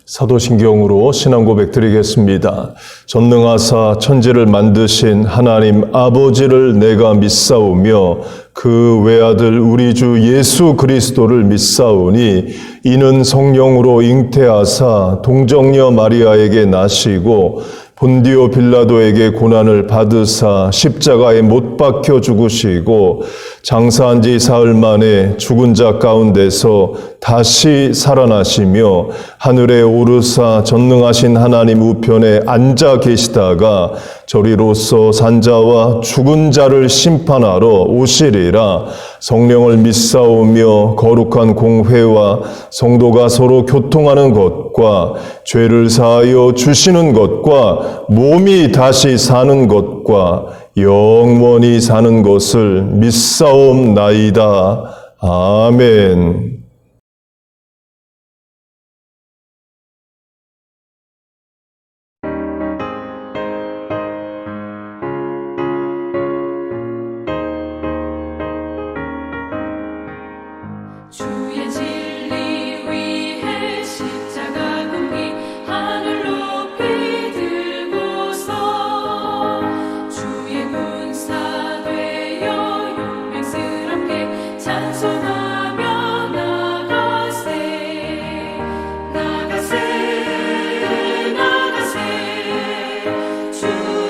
사도신경으로 신앙 고백 드리겠습니다. 전능하사 천지를 만드신 하나님 아버지를 내가 믿사오며 그 외아들 우리 주 예수 그리스도를 믿사오니 이는 성령으로 잉태하사 동정녀 마리아에게 나시고 본디오 빌라도에게 고난을 받으사 십자가에 못 박혀 죽으시고 장사한 지 사흘 만에 죽은 자 가운데서 다시 살아나시며 하늘에 오르사 전능하신 하나님 우편에 앉아 계시다가 저리로서 산자와 죽은 자를 심판하러 오시리라. 성령을 믿사오며 거룩한 공회와 성도가 서로 교통하는 것과 죄를 사하여 주시는 것과 몸이 다시 사는 것과 영원히 사는 것을 믿사옵나이다. 아멘. 주의 진리 위해 십자가 공기 하늘 높이 들고서 주의 군사 되어 용맹스럽게 찬송하며 나가세 나가세 나가세 주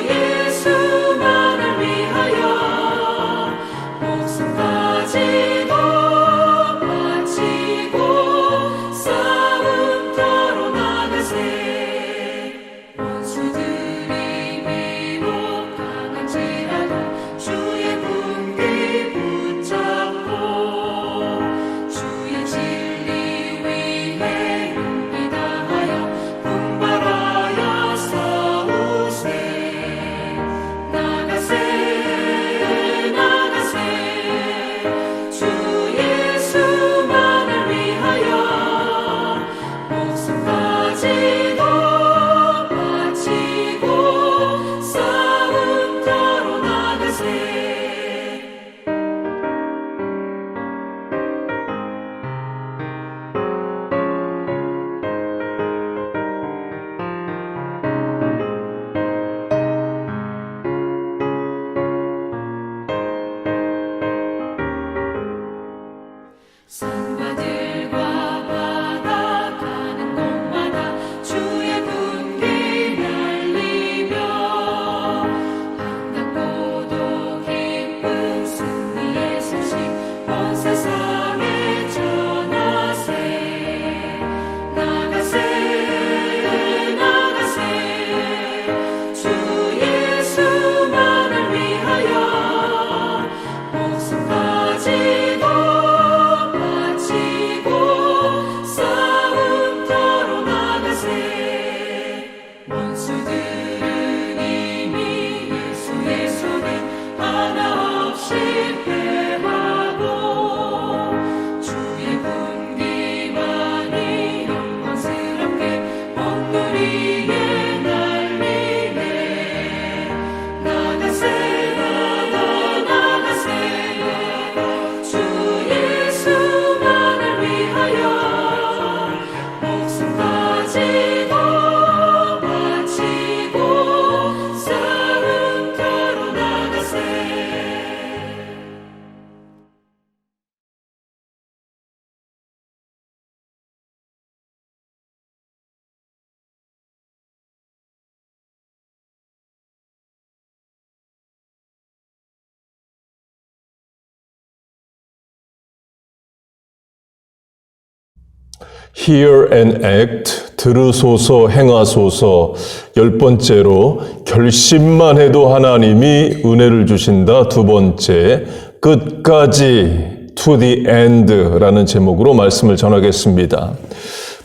예수만을 위하여 목숨까지도 싸움터로 나가세 원수들이 비록 강할지라도 주의 분기 붙잡고 주의 진리 위해 용기 다하여 분발하여 싸우세 나가세 나가세 주 예수만을 위하여 목숨까지도 바치고 싸움터로 나가세 산과들과 바다 가는 곳마다 주의 군기 날리며 한갑고도 깊은 승리의 소식 온 세상에 전하세 나가세 나가세 주 예수만을 위하여 목숨까지도 바치고 싸움터로 나가세 원수들은 이미 예수의 손에 하나 없이 패하고 주의 군기만이 영광스럽게 온 누리에 날리네 나가세 나가세 주 예수만을 위하여 목숨까지도 바치고 싸움터로 나가세 Hear and act, 들으소서 행하소서. 10번째로 결심만 해도 하나님이 은혜를 주신다. 2번째, 끝까지 to the end 라는 제목으로 말씀을 전하겠습니다.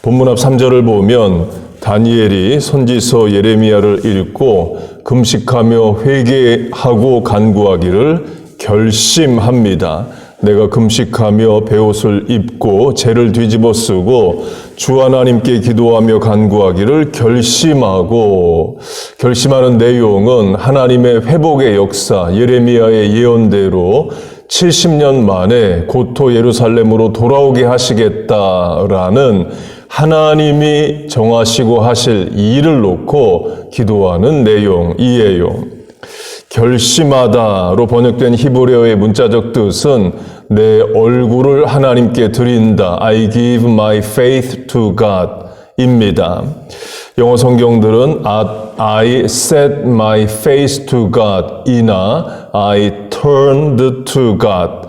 본문 앞 3절을 보면 다니엘이 선지서 예레미야를 읽고 금식하며 회개하고 간구하기를 결심합니다. 내가 금식하며 베옷을 입고 재를 뒤집어 쓰고 주 하나님께 기도하며 간구하기를 결심하는 내용은 하나님의 회복의 역사, 예레미야의 예언대로 70년 만에 고토 예루살렘으로 돌아오게 하시겠다라는 하나님이 정하시고 하실 일을 놓고 기도하는 내용이에요. 결심하다로 번역된 히브리어의 문자적 뜻은 내 얼굴을 하나님께 드린다. I give my faith to God 입니다. 영어 성경들은 I set my face to God 이나 I turned to God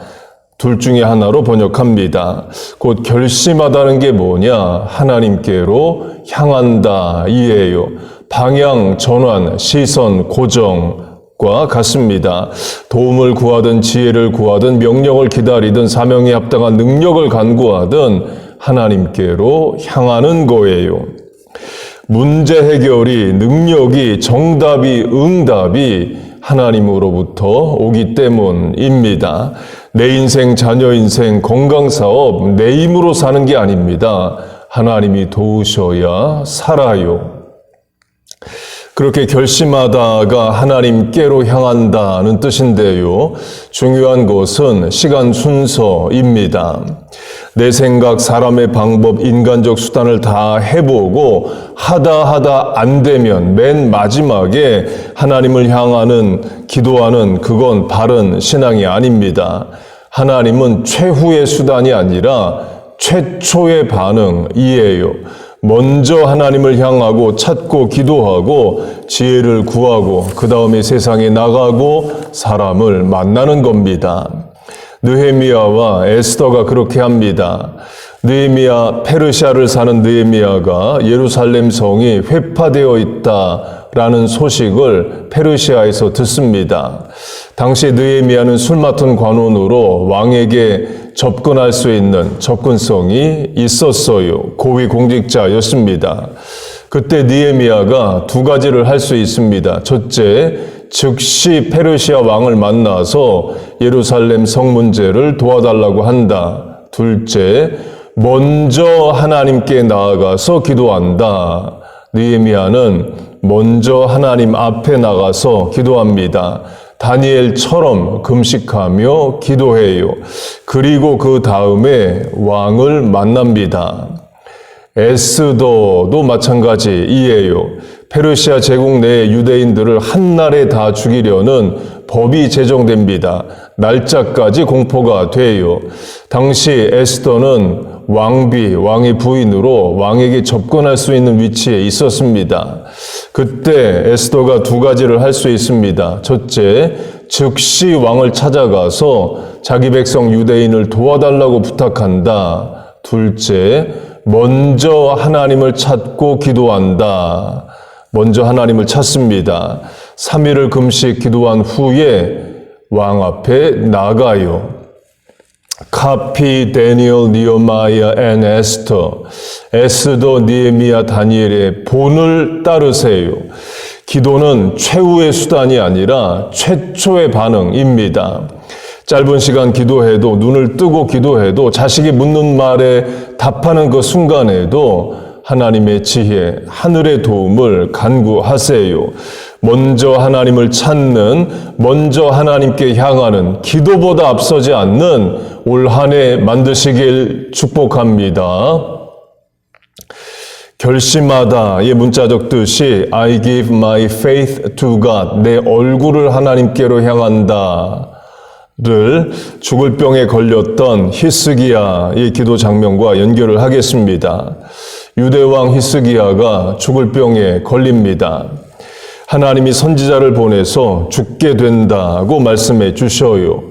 둘 중에 하나로 번역합니다. 곧 결심하다는 게 뭐냐? 하나님께로 향한다 이에요. 방향, 전환, 시선, 고정과 같습니다. 도움을 구하든 지혜를 구하든 명령을 기다리든 사명에 합당한 능력을 간구하든 하나님께로 향하는 거예요. 문제 해결이, 능력이, 정답이, 응답이 하나님으로부터 오기 때문입니다. 내 인생, 자녀 인생, 건강 사업, 내 힘으로 사는 게 아닙니다. 하나님이 도우셔야 살아요. 그렇게 결심하다가 하나님께로 향한다는 뜻인데요. 중요한 것은 시간 순서입니다. 내 생각, 사람의 방법, 인간적 수단을 다 해보고 하다 안 되면 맨 마지막에 하나님을 향하는 기도하는 그건 바른 신앙이 아닙니다. 하나님은 최후의 수단이 아니라 최초의 반응이에요. 먼저 하나님을 향하고 찾고 기도하고 지혜를 구하고 그 다음에 세상에 나가고 사람을 만나는 겁니다. 느헤미야와 에스더가 그렇게 합니다. 느헤미야, 페르시아를 사는 느헤미야가 예루살렘 성이 회파되어 있다라는 소식을 페르시아에서 듣습니다. 당시 느헤미야는 술 맡은 관원으로 왕에게 접근할 수 있는 접근성이 있었어요. 고위 공직자였습니다. 그때 느헤미야가 두 가지를 할 수 있습니다. 첫째, 즉시 페르시아 왕을 만나서 예루살렘 성 문제를 도와달라고 한다. 둘째, 먼저 하나님께 나아가서 기도한다. 느헤미야는 먼저 하나님 앞에 나가서 기도합니다. 다니엘처럼 금식하며 기도해요. 그리고 그 다음에 왕을 만납니다. 에스더도 마찬가지이에요. 페르시아 제국 내 유대인들을 한날에 다 죽이려는 법이 제정됩니다. 날짜까지 공포가 돼요. 당시 에스더는 왕의 부인으로 왕에게 접근할 수 있는 위치에 있었습니다. 그때 에스더가 두 가지를 할 수 있습니다. 첫째, 즉시 왕을 찾아가서 자기 백성 유대인을 도와달라고 부탁한다. 둘째, 먼저 하나님을 찾고 기도한다. 먼저 하나님을 찾습니다. 3일을 금식 기도한 후에 왕 앞에 나가요. 카피, 데니엘, 니오마이아, 앤 에스더. 에스더, 니에미야, 다니엘의 본을 따르세요. 기도는 최후의 수단이 아니라 최초의 반응입니다. 짧은 시간 기도해도, 눈을 뜨고 기도해도, 자식이 묻는 말에 답하는 그 순간에도 하나님의 지혜, 하늘의 도움을 간구하세요. 먼저 하나님을 찾는, 먼저 하나님께 향하는, 기도보다 앞서지 않는 올 한 해 만드시길 축복합니다. 결심하다의 문자적 뜻이 I give my faith to God, 내 얼굴을 하나님께로 향한다. 를 죽을 병에 걸렸던 히스기야의 기도 장면과 연결을 하겠습니다. 유대왕 히스기야가 죽을 병에 걸립니다. 하나님이 선지자를 보내서 죽게 된다고 말씀해 주셔요.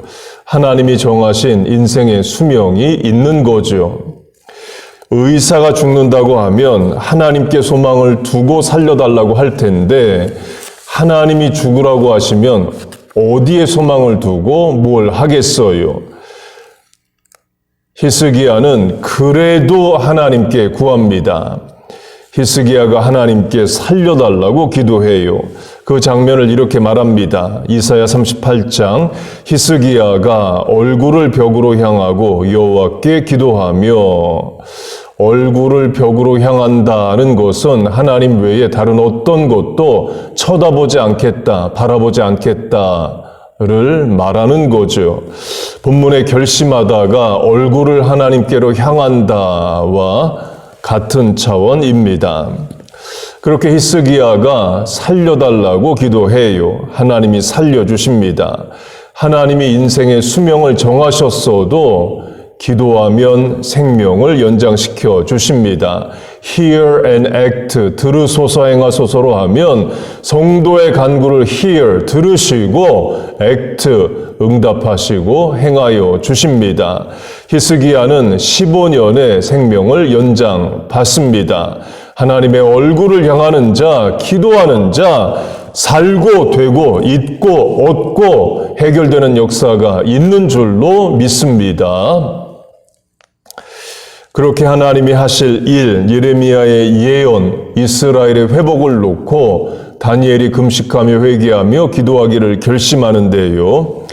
하나님이 정하신 인생의 수명이 있는 거죠. 의사가 죽는다고 하면 하나님께 소망을 두고 살려달라고 할 텐데 하나님이 죽으라고 하시면 어디에 소망을 두고 뭘 하겠어요? 히스기야는 그래도 하나님께 구합니다. 히스기야가 하나님께 살려달라고 기도해요. 그 장면을 이렇게 말합니다. 이사야 38장, 히스기야가 얼굴을 벽으로 향하고 여호와께 기도하며, 얼굴을 벽으로 향한다는 것은 하나님 외에 다른 어떤 것도 쳐다보지 않겠다, 바라보지 않겠다를 말하는 거죠. 본문에 결심하다가 얼굴을 하나님께로 향한다와 같은 차원입니다. 그렇게 히스기야가 살려달라고 기도해요. 하나님이 살려주십니다. 하나님이 인생의 수명을 정하셨어도 기도하면 생명을 연장시켜 주십니다. Hear and act, 들으소서 행하소서로 하면 성도의 간구를 hear, 들으시고 act, 응답하시고 행하여 주십니다. 히스기야는 15년의 생명을 연장받습니다. 하나님의 얼굴을 향하는 자, 기도하는 자, 살고 되고 잊고 얻고 해결되는 역사가 있는 줄로 믿습니다. 그렇게 하나님이 하실 일, 예레미야의 예언, 이스라엘의 회복을 놓고 다니엘이 금식하며 회개하며 기도하기를 결심하는데요.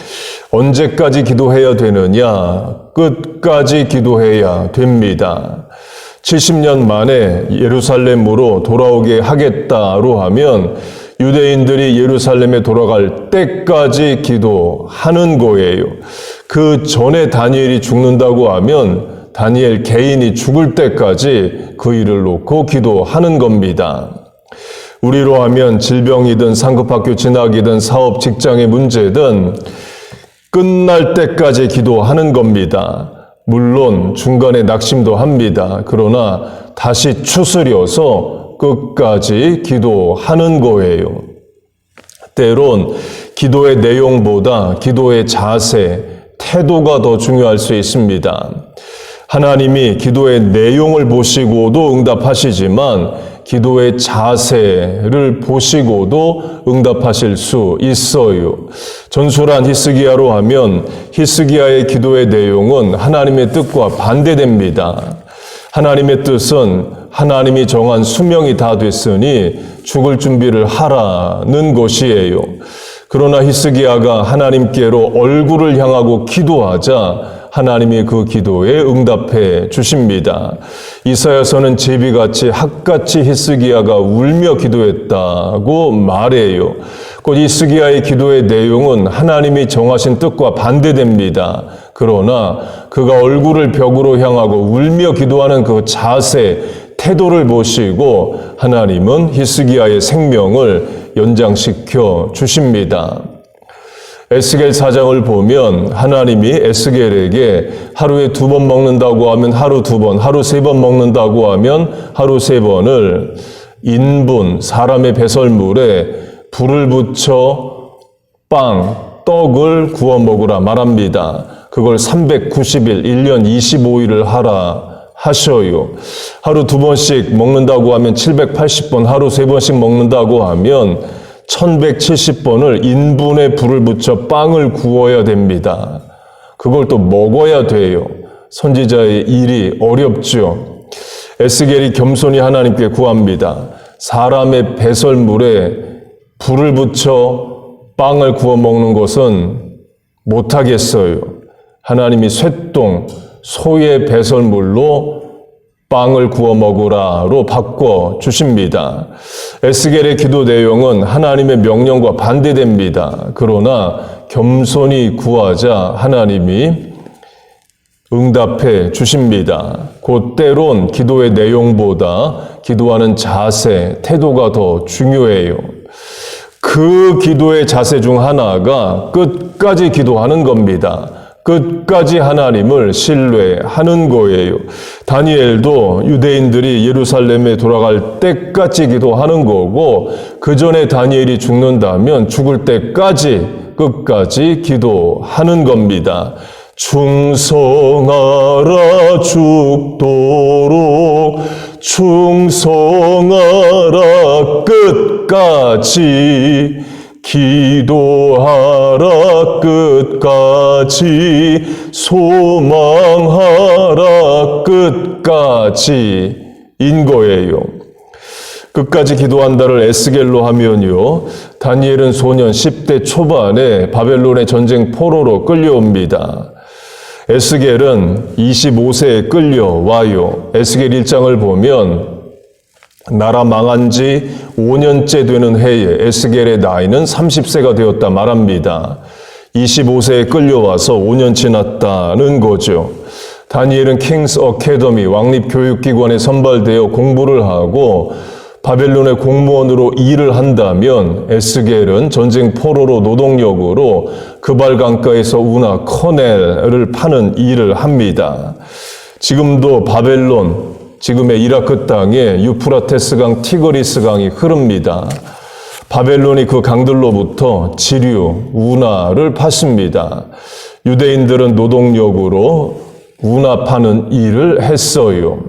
언제까지 기도해야 되느냐? 끝까지 기도해야 됩니다. 70년 만에 예루살렘으로 돌아오게 하겠다로 하면 유대인들이 예루살렘에 돌아갈 때까지 기도하는 거예요. 그 전에 다니엘이 죽는다고 하면 다니엘 개인이 죽을 때까지 그 일을 놓고 기도하는 겁니다. 우리로 하면 질병이든 상급학교 진학이든 사업 직장의 문제든 끝날 때까지 기도하는 겁니다. 물론 중간에 낙심도 합니다. 그러나 다시 추스려서 끝까지 기도하는 거예요. 때론 기도의 내용보다 기도의 자세, 태도가 더 중요할 수 있습니다. 하나님이 기도의 내용을 보시고도 응답하시지만 기도의 자세를 보시고도 응답하실 수 있어요. 전술한 히스기야로 하면 히스기야의 기도의 내용은 하나님의 뜻과 반대됩니다. 하나님의 뜻은 하나님이 정한 수명이 다 됐으니 죽을 준비를 하라는 것이에요. 그러나 히스기야가 하나님께로 얼굴을 향하고 기도하자 하나님이 그 기도에 응답해 주십니다. 이사야서는 제비같이 학같이 히스기야가 울며 기도했다고 말해요. 곧 히스기야의 기도의 내용은 하나님이 정하신 뜻과 반대됩니다. 그러나 그가 얼굴을 벽으로 향하고 울며 기도하는 그 자세, 태도를 보시고 하나님은 히스기야의 생명을 연장시켜 주십니다. 에스겔 4장을 보면 하나님이 에스겔에게 하루에 2번 먹는다고 하면 하루 2번, 하루 3번 먹는다고 하면 하루 3번을 인분, 사람의 배설물에 불을 붙여 떡을 구워 먹으라 말합니다. 그걸 390일, 1년 25일을 하라 하셔요. 하루 2번씩 먹는다고 하면 780번, 하루 3번씩 먹는다고 하면 1170번을 인분에 불을 붙여 빵을 구워야 됩니다. 그걸 또 먹어야 돼요. 선지자의 일이 어렵죠. 에스겔이 겸손히 하나님께 구합니다. 사람의 배설물에 불을 붙여 빵을 구워 먹는 것은 못하겠어요. 하나님이 쇠똥, 소의 배설물로 빵을 구워 먹으라로 바꿔 주십니다. 에스겔의 기도 내용은 하나님의 명령과 반대됩니다. 그러나 겸손히 구하자 하나님이 응답해 주십니다. 곧 때론 기도의 내용보다 기도하는 자세, 태도가 더 중요해요. 그 기도의 자세 중 하나가 끝까지 기도하는 겁니다. 끝까지 하나님을 신뢰하는 거예요. 다니엘도 유대인들이 예루살렘에 돌아갈 때까지 기도하는 거고 그 전에 다니엘이 죽는다면 죽을 때까지 끝까지 기도하는 겁니다. 충성하라 죽도록 충성하라 끝까지 기도하라 끝까지 소망하라 끝까지 인 거예요. 끝까지 기도한다를 에스겔로 하면요. 다니엘은 소년 10대 초반에 바벨론의 전쟁 포로로 끌려옵니다. 에스겔은 25세에 끌려와요. 에스겔 1장을 보면 나라 망한 지 5년째 되는 해에 에스겔의 나이는 30세가 되었다 말합니다. 25세에 끌려와서 5년 지났다는 거죠. 다니엘은 킹스 어카데미 왕립교육기관에 선발되어 공부를 하고 바벨론의 공무원으로 일을 한다면 에스겔은 전쟁 포로로 노동력으로 그발 강가에서 우나 커넬을 파는 일을 합니다. 지금도 바벨론, 지금의 이라크 땅에 유프라테스강, 티그리스강이 흐릅니다. 바벨론이 그 강들로부터 지류, 우나를 팠습니다. 유대인들은 노동력으로 우나 파는 일을 했어요.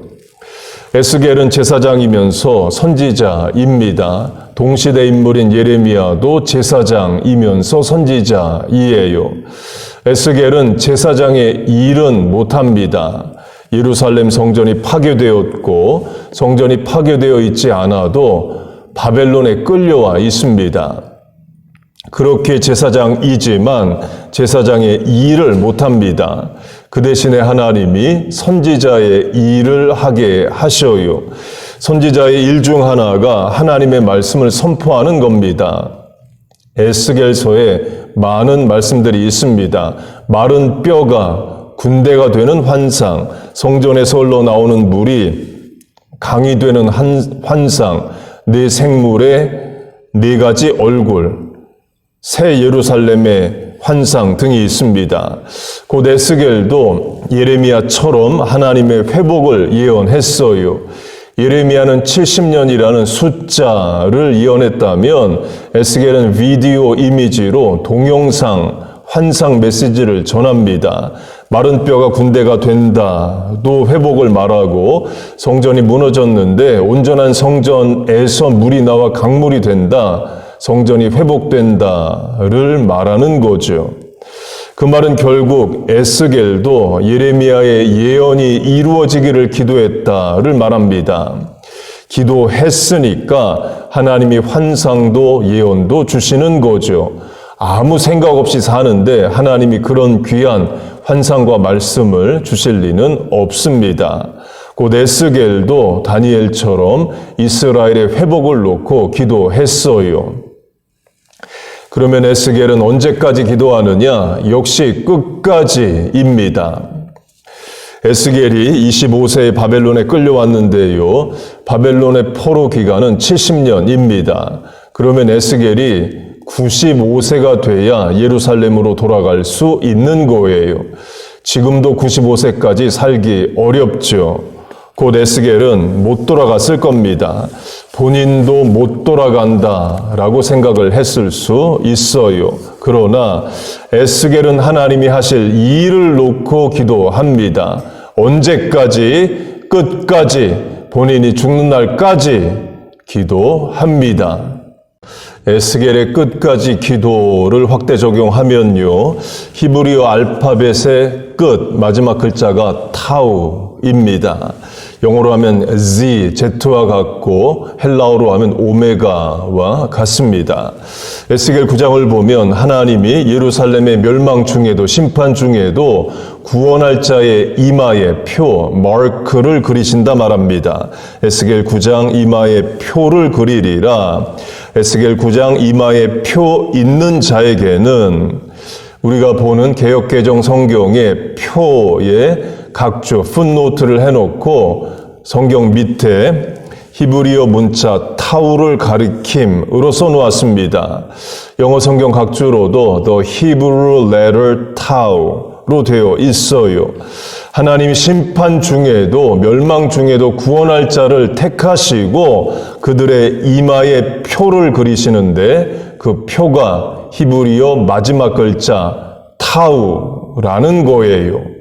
에스겔은 제사장이면서 선지자입니다. 동시대 인물인 예레미야도 제사장이면서 선지자이에요. 에스겔은 제사장의 일은 못합니다. 예루살렘 성전이 파괴되었고 성전이 파괴되어 있지 않아도 바벨론에 끌려와 있습니다. 그렇게 제사장이지만 제사장의 일을 못합니다. 그 대신에 하나님이 선지자의 일을 하게 하셔요. 선지자의 일 중 하나가 하나님의 말씀을 선포하는 겁니다. 에스겔서에 많은 말씀들이 있습니다. 마른 뼈가 군대가 되는 환상, 성전에서 흘러나오는 물이 강이 되는 환상, 네 생물의 네 가지 얼굴, 새 예루살렘의 환상 등이 있습니다. 곧 에스겔도 예레미야처럼 하나님의 회복을 예언했어요. 예레미야는 70년이라는 숫자를 예언했다면 에스겔은 비디오 이미지로 동영상, 환상 메시지를 전합니다. 마른 뼈가 군대가 된다도 회복을 말하고 성전이 무너졌는데 온전한 성전에서 물이 나와 강물이 된다. 성전이 회복된다를 말하는 거죠. 그 말은 결국 에스겔도 예레미야의 예언이 이루어지기를 기도했다를 말합니다. 기도했으니까 하나님이 환상도 예언도 주시는 거죠. 아무 생각 없이 사는데 하나님이 그런 귀한 환상과 말씀을 주실 리는 없습니다. 곧 에스겔도 다니엘처럼 이스라엘의 회복을 놓고 기도했어요. 그러면 에스겔은 언제까지 기도하느냐? 역시 끝까지입니다. 에스겔이 25세에 바벨론에 끌려왔는데요. 바벨론의 포로 기간은 70년입니다. 그러면 에스겔이 95세가 돼야 예루살렘으로 돌아갈 수 있는 거예요. 지금도 95세까지 살기 어렵죠. 곧 에스겔은 못 돌아갔을 겁니다. 본인도 못 돌아간다라고 생각을 했을 수 있어요. 그러나 에스겔은 하나님이 하실 일을 놓고 기도합니다. 언제까지? 끝까지, 본인이 죽는 날까지 기도합니다. 에스겔의 끝까지 기도를 확대 적용하면요. 히브리어 알파벳의 끝, 마지막 글자가 타우입니다. 영어로 하면 Z, Z와 같고 헬라어로 하면 오메가와 같습니다. 에스겔 9장을 보면 하나님이 예루살렘의 멸망 중에도 심판 중에도 구원할 자의 이마에 표, 마크를 그리신다 말합니다. 에스겔 9장 이마에 표를 그리리라. 에스겔 9장 이마에 표 있는 자에게는 우리가 보는 개역개정 성경의 표에 각주 풋노트를 해놓고 성경 밑에 히브리어 문자 타우를 가리킴으로 써놓았습니다. 영어 성경 각주로도 The Hebrew Letter Tau로 되어 있어요. 하나님 심판 중에도 멸망 중에도 구원할 자를 택하시고 그들의 이마에 표를 그리시는데 그 표가 히브리어 마지막 글자 타우라는 거예요.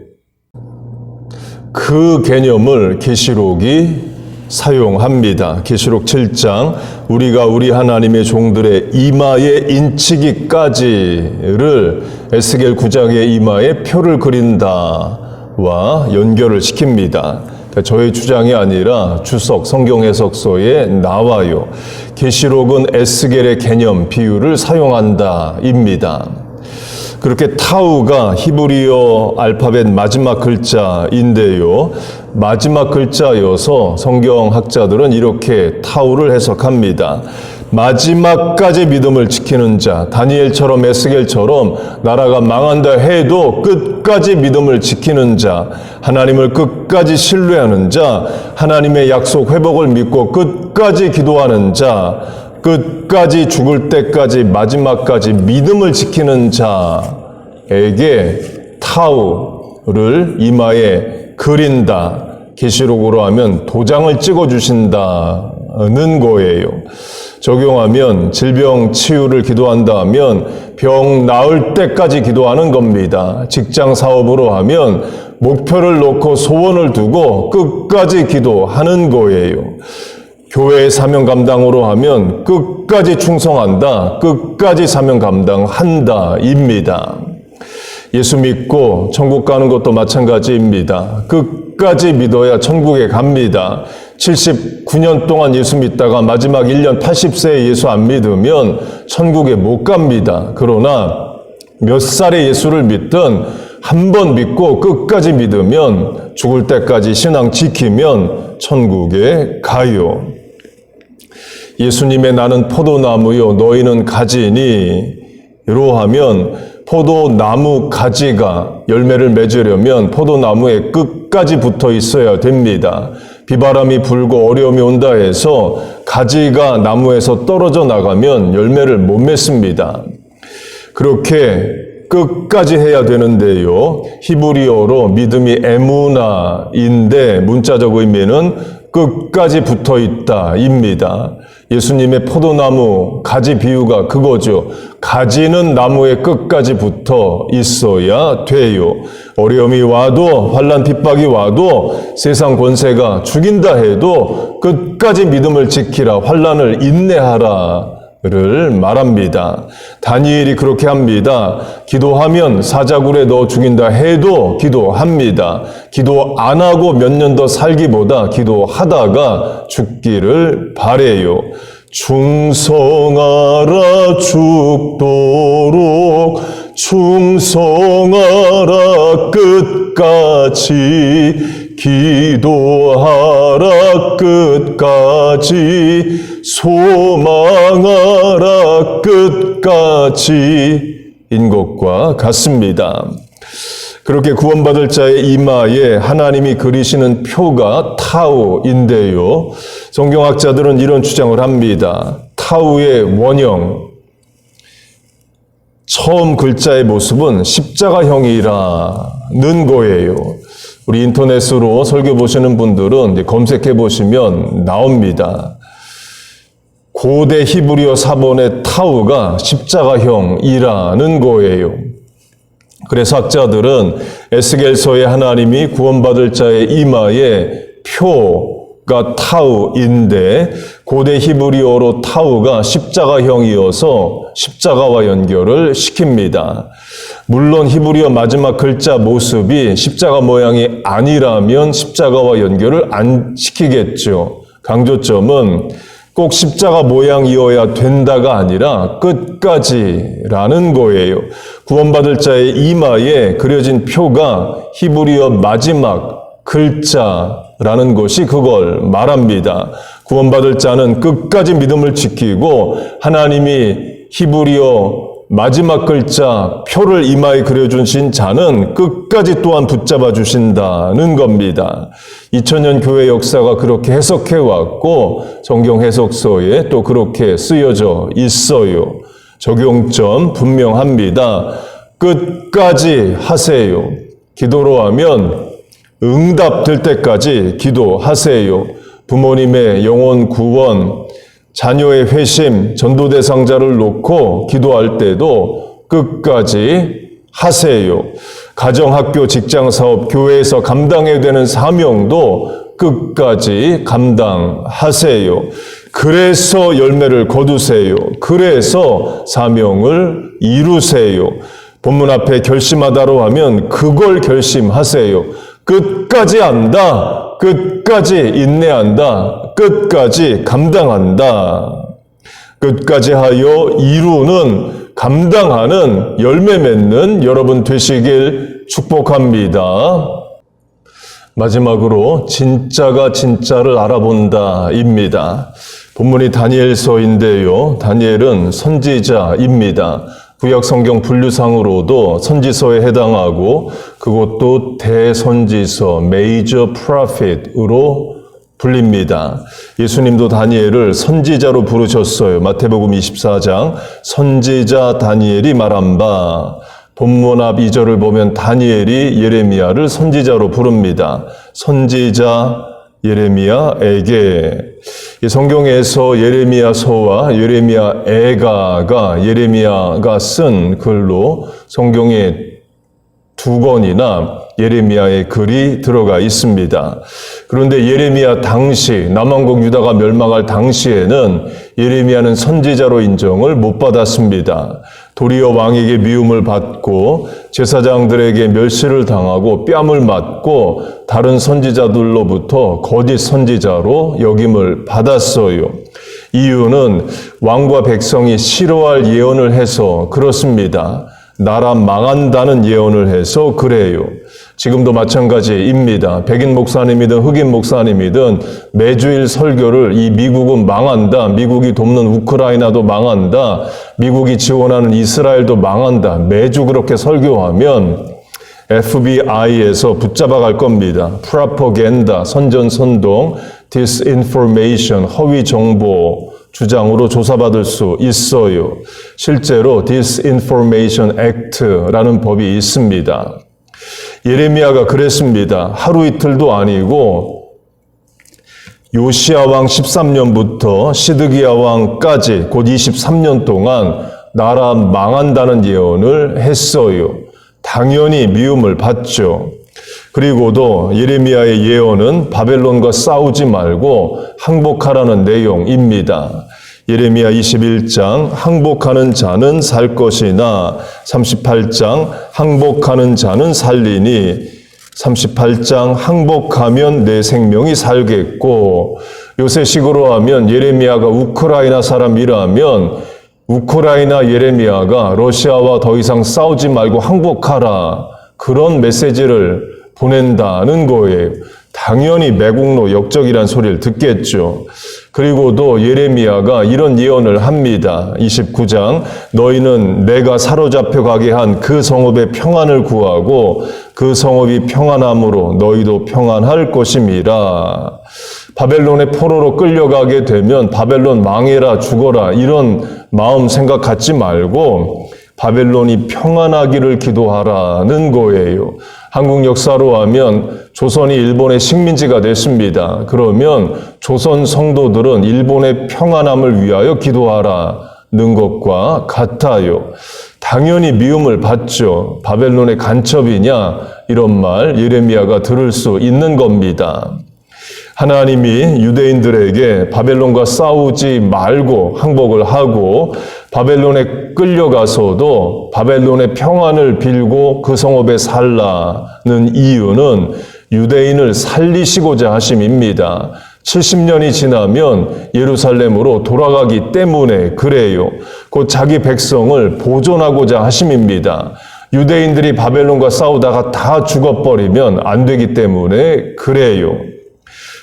그 개념을 계시록이 사용합니다. 계시록 7장 우리가 우리 하나님의 종들의 이마에 인치기까지를 에스겔 9장의 이마에 표를 그린다와 연결을 시킵니다. 저의 주장이 아니라 주석 성경 해석서에 나와요. 계시록은 에스겔의 개념 비유를 사용한다입니다. 그렇게 타우가 히브리어 알파벳 마지막 글자인데요. 마지막 글자여서 성경학자들은 이렇게 타우를 해석합니다. 마지막까지 믿음을 지키는 자, 다니엘처럼 에스겔처럼 나라가 망한다 해도 끝까지 믿음을 지키는 자, 하나님을 끝까지 신뢰하는 자, 하나님의 약속 회복을 믿고 끝까지 기도하는 자, 끝까지 죽을 때까지 마지막까지 믿음을 지키는 자에게 타우를 이마에 그린다. 계시록으로 하면 도장을 찍어주신다는 거예요. 적용하면 질병 치유를 기도한다 하면 병 나을 때까지 기도하는 겁니다. 직장 사업으로 하면 목표를 놓고 소원을 두고 끝까지 기도하는 거예요. 교회의 사명 감당으로 하면 끝까지 충성한다, 끝까지 사명 감당한다 입니다. 예수 믿고 천국 가는 것도 마찬가지입니다. 끝까지 믿어야 천국에 갑니다. 79년 동안 예수 믿다가 마지막 1년 80세에 예수 안 믿으면 천국에 못 갑니다. 그러나 몇 살에 예수를 믿든 한 번 믿고 끝까지 믿으면 죽을 때까지 신앙 지키면 천국에 가요. 예수님의 나는 포도나무요 너희는 가지니 이러하면 포도나무 가지가 열매를 맺으려면 포도나무에 끝까지 붙어 있어야 됩니다. 비바람이 불고 어려움이 온다 해서 가지가 나무에서 떨어져 나가면 열매를 못 맺습니다. 그렇게 끝까지 해야 되는데요. 히브리어로 믿음이 에무나인데 문자적 의미는 끝까지 붙어 있다입니다. 예수님의 포도나무 가지 비유가 그거죠. 가지는 나무에 끝까지 붙어 있어야 돼요. 어려움이 와도 환난 핍박이 와도 세상 권세가 죽인다 해도 끝까지 믿음을 지키라, 환난을 인내하라 를 말합니다. 다니엘이 그렇게 합니다. 기도하면 사자굴에 넣어 죽인다 해도 기도합니다. 기도 안 하고 몇 년 더 살기보다 기도하다가 죽기를 바래요. 충성하라 죽도록 충성하라 끝까지 기도하라 끝까지 소망하라 끝까지인 것과 같습니다. 그렇게 구원받을 자의 이마에 하나님이 그리시는 표가 타우인데요. 성경학자들은 이런 주장을 합니다. 타우의 원형, 처음 글자의 모습은 십자가형이라는 거예요. 우리 인터넷으로 설교 보시는 분들은 이제 검색해 보시면 나옵니다. 고대 히브리어 사본의 타우가 십자가형이라는 거예요. 그래서 학자들은 에스겔서의 하나님이 구원받을 자의 이마에 표가 타우인데 고대 히브리어로 타우가 십자가형이어서 십자가와 연결을 시킵니다. 물론 히브리어 마지막 글자 모습이 십자가 모양이 아니라면 십자가와 연결을 안 시키겠죠. 강조점은 꼭 십자가 모양이어야 된다가 아니라 끝까지라는 거예요. 구원받을 자의 이마에 그려진 표가 히브리어 마지막 글자라는 것이 그걸 말합니다. 구원받을 자는 끝까지 믿음을 지키고 하나님이 히브리어 마지막 글자 표를 이마에 그려주신 자는 끝까지 또한 붙잡아 주신다는 겁니다. 2000년 교회 역사가 그렇게 해석해왔고 성경 해석서에 또 그렇게 쓰여져 있어요. 적용점 분명합니다. 끝까지 하세요. 기도로 하면 응답될 때까지 기도하세요. 부모님의 영혼 구원, 자녀의 회심, 전도 대상자를 놓고 기도할 때도 끝까지 하세요. 가정, 학교, 직장, 사업, 교회에서 감당해야 되는 사명도 끝까지 감당하세요. 그래서 열매를 거두세요. 그래서 사명을 이루세요. 본문 앞에 결심하다로 하면 그걸 결심하세요. 끝까지 한다. 끝까지 인내한다. 끝까지 감당한다. 끝까지 하여 이루는, 감당하는, 열매 맺는 여러분 되시길 축복합니다. 마지막으로 진짜가 진짜를 알아본다입니다. 본문이 다니엘서인데요. 다니엘은 선지자입니다. 구약 성경 분류상으로도 선지서에 해당하고 그것도 대선지서 (Major Prophet)으로 불립니다. 예수님도 다니엘을 선지자로 부르셨어요. 마태복음 24장 선지자 다니엘이 말한 바, 본문 앞 2절을 보면 다니엘이 예레미야를 선지자로 부릅니다. 선지자 예레미야에게. 이 성경에서 예레미야서와 예레미야애가가 예레미야가 쓴 글로 성경에 2권이나 예레미야의 글이 들어가 있습니다. 그런데 예레미야 당시 남왕국 유다가 멸망할 당시에는 예레미야는 선지자로 인정을 못 받았습니다. 도리어 왕에게 미움을 받고 제사장들에게 멸시를 당하고 뺨을 맞고 다른 선지자들로부터 거짓 선지자로 역임을 받았어요. 이유는 왕과 백성이 싫어할 예언을 해서 그렇습니다. 나라 망한다는 예언을 해서 그래요. 지금도 마찬가지입니다. 백인 목사님이든 흑인 목사님이든 매주일 설교를 이 미국은 망한다, 미국이 돕는 우크라이나도 망한다, 미국이 지원하는 이스라엘도 망한다, 매주 그렇게 설교하면 FBI에서 붙잡아 갈 겁니다. 프로파간다, 선전선동, 디스인포메이션, 허위 정보 주장으로 조사받을 수 있어요. 실제로 Disinformation Act라는 법이 있습니다. 예레미야가 그랬습니다. 하루 이틀도 아니고 요시야 왕 13년부터 시드기야 왕까지 곧 23년 동안 나라 망한다는 예언을 했어요. 당연히 미움을 받죠. 그리고도 예레미야의 예언은 바벨론과 싸우지 말고 항복하라는 내용입니다. 예레미야 21장 항복하는 자는 살 것이나 38장 항복하는 자는 살리니 38장 항복하면 내 생명이 살겠고, 요새식으로 하면 예레미야가 우크라이나 사람이라면 우크라이나 예레미야가 러시아와 더 이상 싸우지 말고 항복하라, 그런 메시지를 보낸다는 거예요. 당연히 매국노 역적이란 소리를 듣겠죠. 그리고도 예레미야가 이런 예언을 합니다. 29장 너희는 내가 사로잡혀 가게 한 그 성읍의 평안을 구하고 그 성읍이 평안함으로 너희도 평안할 것임이라. 바벨론의 포로로 끌려가게 되면 바벨론 망해라 죽어라 이런 마음 생각 갖지 말고 바벨론이 평안하기를 기도하라는 거예요. 한국 역사로 하면 조선이 일본의 식민지가 됐습니다. 그러면 조선 성도들은 일본의 평안함을 위하여 기도하라는 것과 같아요. 당연히 미움을 받죠. 바벨론의 간첩이냐 이런 말 예레미야가 들을 수 있는 겁니다. 하나님이 유대인들에게 바벨론과 싸우지 말고 항복을 하고 바벨론에 끌려가서도 바벨론의 평안을 빌고 그 성읍에 살라는 이유는 유대인을 살리시고자 하심입니다. 70년이 지나면 예루살렘으로 돌아가기 때문에 그래요. 곧 자기 백성을 보존하고자 하심입니다. 유대인들이 바벨론과 싸우다가 다 죽어버리면 안 되기 때문에 그래요.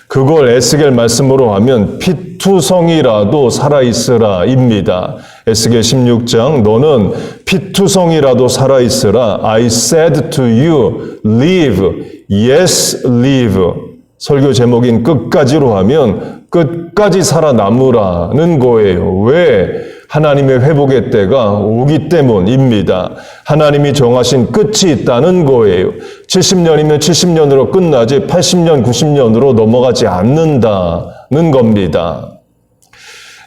그걸 에스겔 말씀으로 하면 피투성이라도 살아있으라입니다. 에스겔 16장 너는 피투성이라도 살아있으라. I said to you, live, yes, live. 설교 제목인 끝까지로 하면 끝까지 살아남으라는 거예요. 왜? 하나님의 회복의 때가 오기 때문입니다. 하나님이 정하신 끝이 있다는 거예요. 70년이면 70년으로 끝나지 80년, 90년으로 넘어가지 않는다는 겁니다.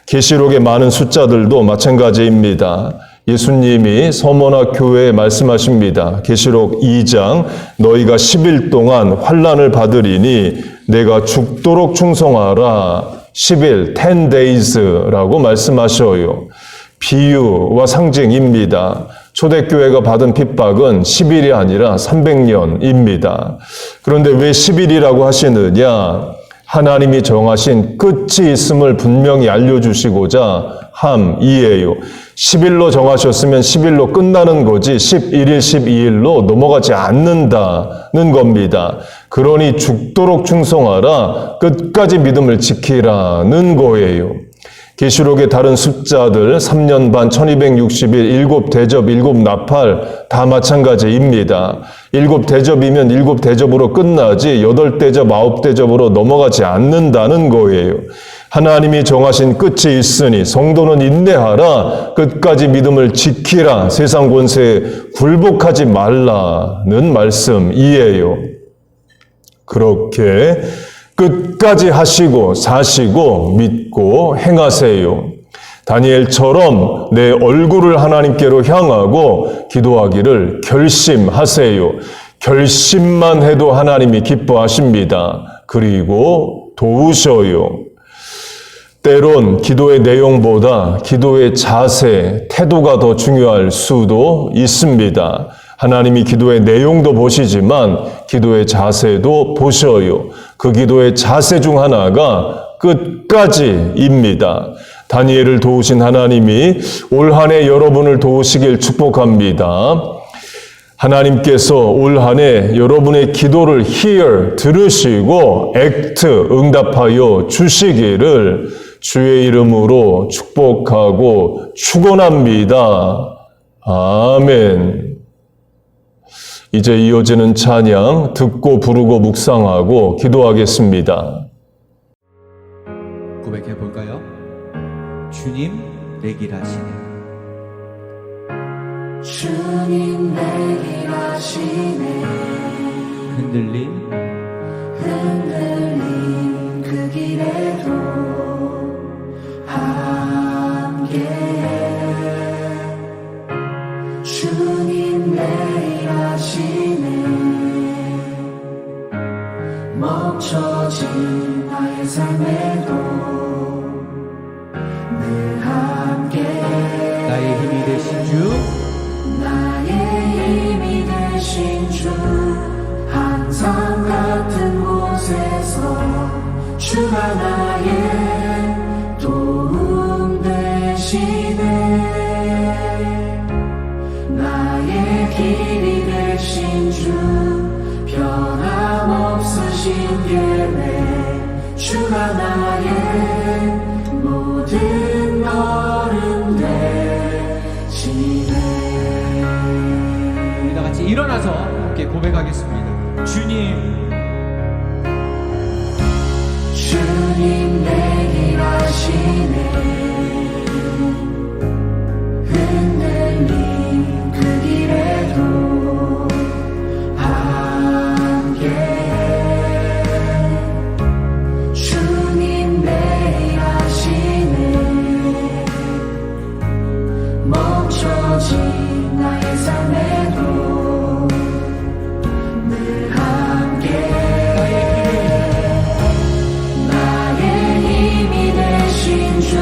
계시록의 많은 숫자들도 마찬가지입니다. 예수님이 서머나 교회에 말씀하십니다. 계시록 2장 너희가 10일 동안 환난을 받으리니 내가 죽도록 충성하라. 10일, 10 days라고 말씀하셔요. 비유와 상징입니다. 초대교회가 받은 핍박은 10일이 아니라 300년입니다. 그런데 왜 10일이라고 하시느냐? 하나님이 정하신 끝이 있음을 분명히 알려주시고자 함이에요. 10일로 정하셨으면 10일로 끝나는 거지 11일, 12일로 넘어가지 않는다는 겁니다. 그러니 죽도록 충성하라, 끝까지 믿음을 지키라는 거예요. 계시록의 다른 숫자들 3년 반 1260일 7대접 7나팔 다 마찬가지입니다. 7대접이면 7대접으로 끝나지 8대접 9대접으로 넘어가지 않는다는 거예요. 하나님이 정하신 끝이 있으니 성도는 인내하라, 끝까지 믿음을 지키라, 세상 권세에 굴복하지 말라는 말씀이에요. 그렇게 끝까지 하시고 사시고 믿고 행하세요. 다니엘처럼 내 얼굴을 하나님께로 향하고 기도하기를 결심하세요. 결심만 해도 하나님이 기뻐하십니다. 그리고 도우셔요. 때론 기도의 내용보다 기도의 자세, 태도가 더 중요할 수도 있습니다. 하나님이 기도의 내용도 보시지만 기도의 자세도 보셔요. 그 기도의 자세 중 하나가 끝까지입니다. 다니엘을 도우신 하나님이 올 한 해 여러분을 도우시길 축복합니다. 하나님께서 올 한 해 여러분의 기도를 hear, 들으시고 act, 응답하여 주시기를 주의 이름으로 축복하고 축원합니다. 아멘. 이제 이어지는 찬양 듣고 부르고 묵상하고 기도하겠습니다. 고백해 볼까요? 주님 내 길 하시네. 주님 내 길 하시네. 흔들림 그 길에도 함께 주님 내 일 하시네. 멈춰진 나의 삶에도 늘 함께 나의 힘이 되신 주 나의 힘이 되신 주 항상 같은 곳에서 주가 나의 도움 되시네. 나의 길이 되신 주 변함없으신 계획 주가 나의 모든 걸음 되시네. 우리 다 같이 일어나서 함께 고백하겠습니다. 주님 내 길 하시네. 흔들린 그 길에도 함께 주님 내 일 하시네. 멈춰진 나의 삶에도 늘 함께 나의 힘이 되신 주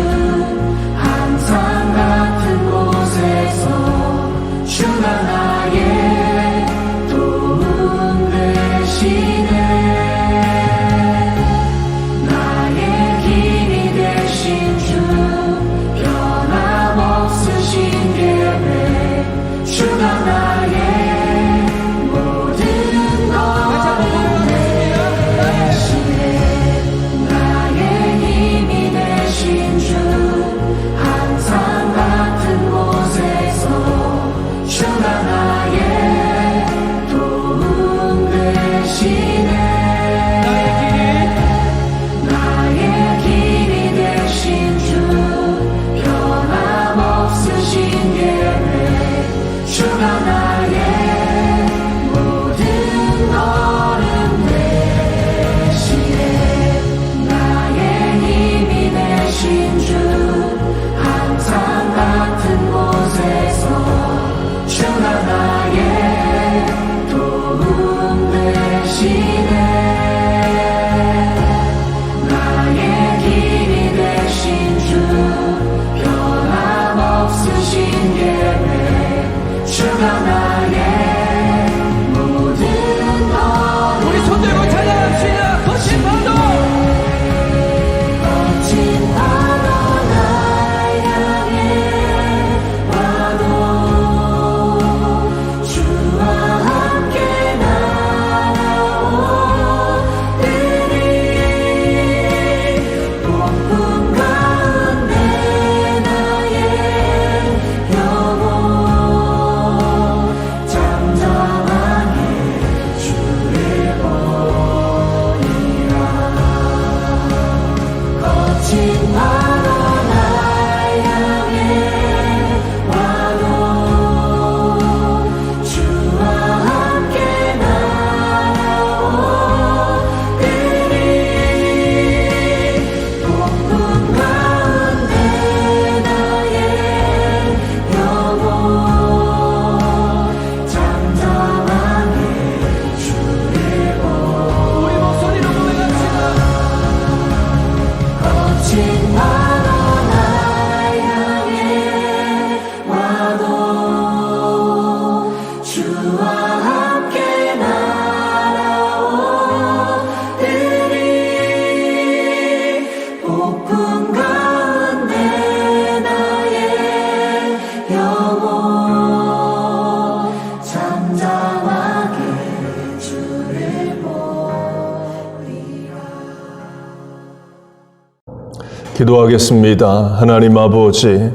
기도하겠습니다. 하나님 아버지,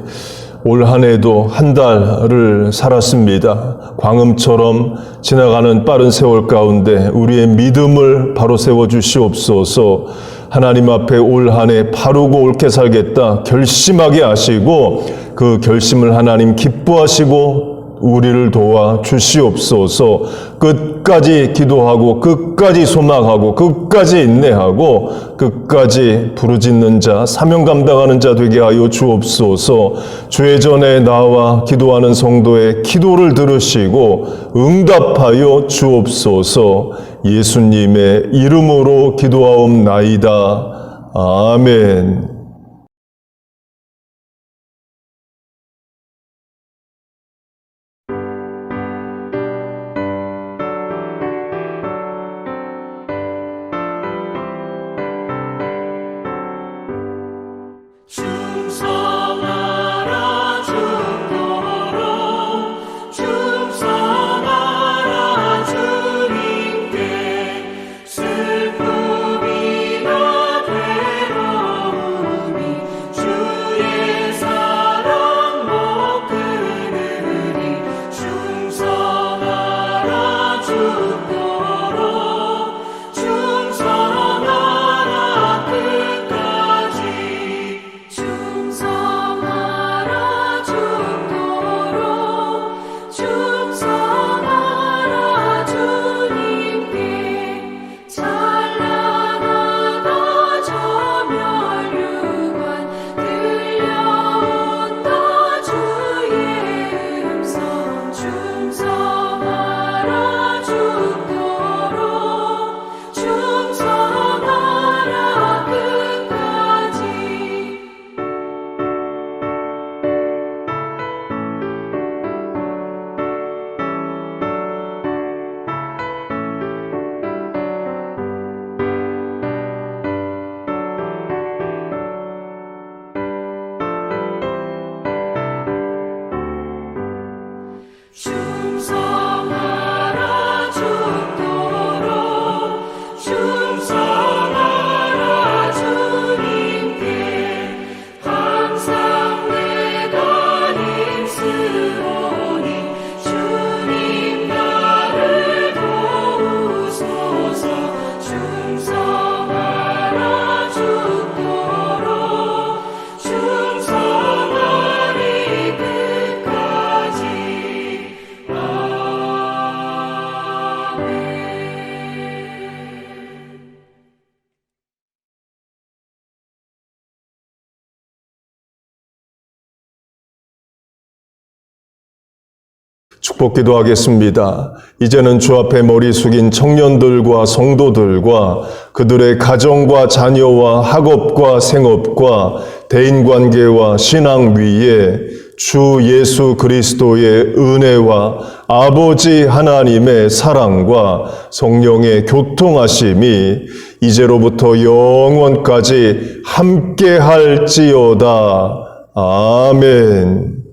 올 한 해도 한 달을 살았습니다. 광음처럼 지나가는 빠른 세월 가운데 우리의 믿음을 바로 세워주시옵소서. 하나님 앞에 올 한 해 바르고 옳게 살겠다 결심하게 하시고 그 결심을 하나님 기뻐하시고 우리를 도와 주시옵소서. 끝까지 기도하고 끝까지 소망하고 끝까지 인내하고 끝까지 부르짖는 자, 사명 감당하는 자 되게 하여 주옵소서. 주의 전에 나와 기도하는 성도의 기도를 들으시고 응답하여 주옵소서. 예수님의 이름으로 기도하옵나이다. 아멘. 충성하라 죽도록 충성하라 주님께 슬픔이나 괴로움이 주의 사랑 못 끊으리 충성하라 죽도록 충성하라 끝까지 충성하라 죽도록 충성하라 주님께 찬란하다 저 멸류관 들려온다 주의 음성 충성하라 죽도록 충성하라 끝까지 충성하라 죽도록 충성하라 주님께 항상 내가 힘쓰오니 주님 나를 도우소서 충성하라 죽도록 충성하리 끝까지 축복 기도하겠습니다. 이제는 주 앞에 머리 숙인 청년들과 성도들과 그들의 가정과 자녀와 학업과 생업과 대인관계와 신앙 위에 주 예수 그리스도의 은혜와 아버지 하나님의 사랑과 성령의 교통하심이 이제로부터 영원까지 함께할지어다. 아멘.